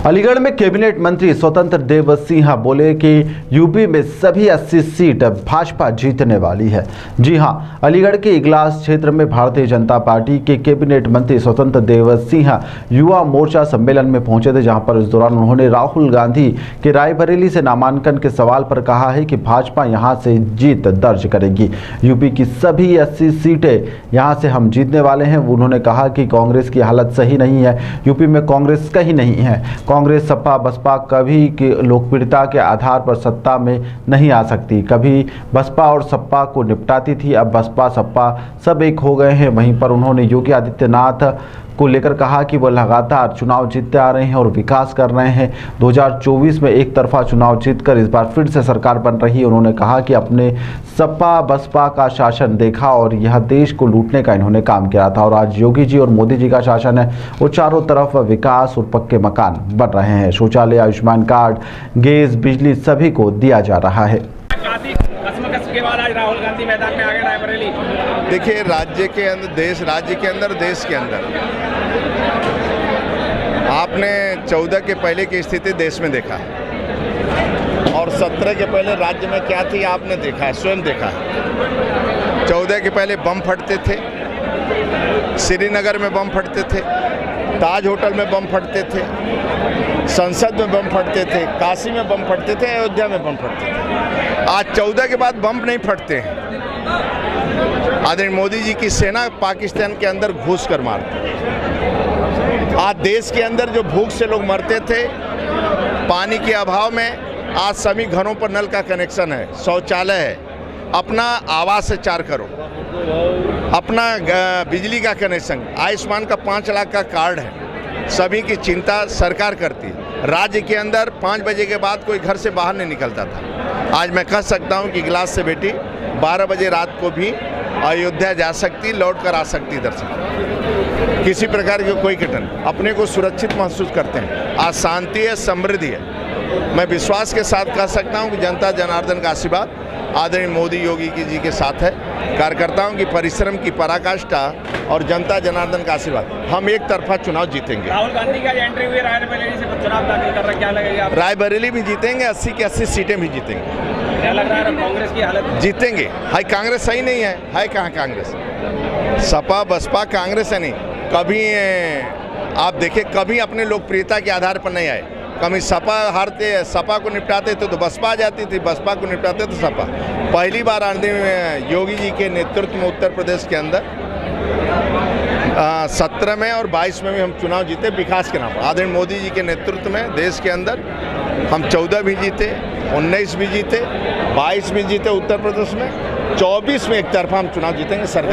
अलीगढ़ में कैबिनेट मंत्री स्वतंत्र देव सिंह बोले कि यूपी में सभी 80 सीट भाजपा जीतने वाली है। जी हां, अलीगढ़ के इगलास क्षेत्र में भारतीय जनता पार्टी के कैबिनेट मंत्री स्वतंत्र देव सिंह युवा मोर्चा सम्मेलन में पहुंचे थे, जहां पर इस दौरान उन्होंने राहुल गांधी के रायबरेली से नामांकन के सवाल पर कहा है कि भाजपा यहां से जीत दर्ज करेगी। यूपी की सभी 80 सीटें यहां से हम जीतने वाले हैं। उन्होंने कहा कि कांग्रेस की हालत सही नहीं है, यूपी में कांग्रेस कहीं नहीं है। कांग्रेस सपा बसपा कभी की लोकप्रियता के आधार पर सत्ता में नहीं आ सकती। कभी बसपा और सपा को निपटाती थी, अब बसपा सपा सब एक हो गए हैं। वहीं पर उन्होंने योगी आदित्यनाथ को लेकर कहा कि वह लगातार चुनाव जीतते आ रहे हैं और विकास कर रहे हैं। 2024 में एक तरफा चुनाव जीतकर इस बार फिर से सरकार बन रही है। उन्होंने कहा कि अपने सपा बसपा का शासन देखा और यह देश को लूटने का इन्होंने काम किया था, और आज योगी जी और मोदी जी का शासन है। वो चारों तरफ विकास और पक्के मकान बन रहे हैं। शौचालय, आयुष्मान कार्ड, गैस, बिजली सभी को दिया जा रहा है। के बाद आज राहुल गांधी मैदान में आ गए रायबरेली। देखिए, राज्य के अंदर देश के अंदर आपने 14 के पहले की स्थिति देश में देखा है और 17 के पहले राज्य में क्या थी आपने देखा है, स्वयं देखा है। 14 के पहले बम फटते थे, श्रीनगर में बम फटते थे, ताज होटल में बम फटते थे, संसद में बम फटते थे, काशी में बम फटते थे, अयोध्या में बम फटते थे। आज 14 के बाद बम नहीं फटते हैं। आदरणीय मोदी जी की सेना पाकिस्तान के अंदर घुस कर मारती है। आज देश के अंदर जो भूख से लोग मरते थे, पानी के अभाव में, आज सभी घरों पर नल का कनेक्शन है, शौचालय है, अपना आवास से 4 करोड़, अपना बिजली का कनेक्शन, आयुष्मान का 5 लाख का कार्ड है। सभी की चिंता सरकार करती है। राज्य के अंदर 5 बजे के बाद कोई घर से बाहर नहीं निकलता था। आज मैं कह सकता हूं कि इगलास से बेटी 12 बजे रात को भी अयोध्या जा सकती, लौट कर आ सकती इधर से। किसी प्रकार की कोई घटना, अपने को सुरक्षित महसूस करते हैं। आज शांति है, समृद्धि है। मैं विश्वास के साथ कह सकता हूं कि जनता जनार्दन का आशीर्वाद आदरणीय मोदी योगी जी के साथ है। कार्यकर्ताओं की परिश्रम की पराकाष्ठा और जनता जनार्दन का आशीर्वाद, हम एक तरफा चुनाव जीतेंगे। राहुल गांधी का एंट्री हुई रायबरेली से चुनाव दाखिल कर रहा, क्या लगेगा? रायबरेली भी जीतेंगे, 80 की 80 सीटें भी जीतेंगे। क्या लग रहा है कांग्रेस की हालत? जीतेंगे। हाई कांग्रेस सही नहीं है कहाँ कांग्रेस? सपा बसपा कांग्रेस है नहीं। कभी आप देखिए, कभी अपने लोकप्रियता के आधार पर नहीं आए। कभी सपा हारते, सपा को निपटाते थे तो बसपा आ जाती थी, बसपा को निपटाते तो सपा। पहली बार आदरणीय योगी जी के नेतृत्व में उत्तर प्रदेश के अंदर 17 में और 22 में भी हम चुनाव जीते विकास के नाम पर। आदरणीय मोदी जी के नेतृत्व में देश के अंदर हम 14 भी जीते, 19 भी जीते, 22 भी जीते उत्तर प्रदेश में, 24 में एक तरफा हम चुनाव जीतेंगे। सरकार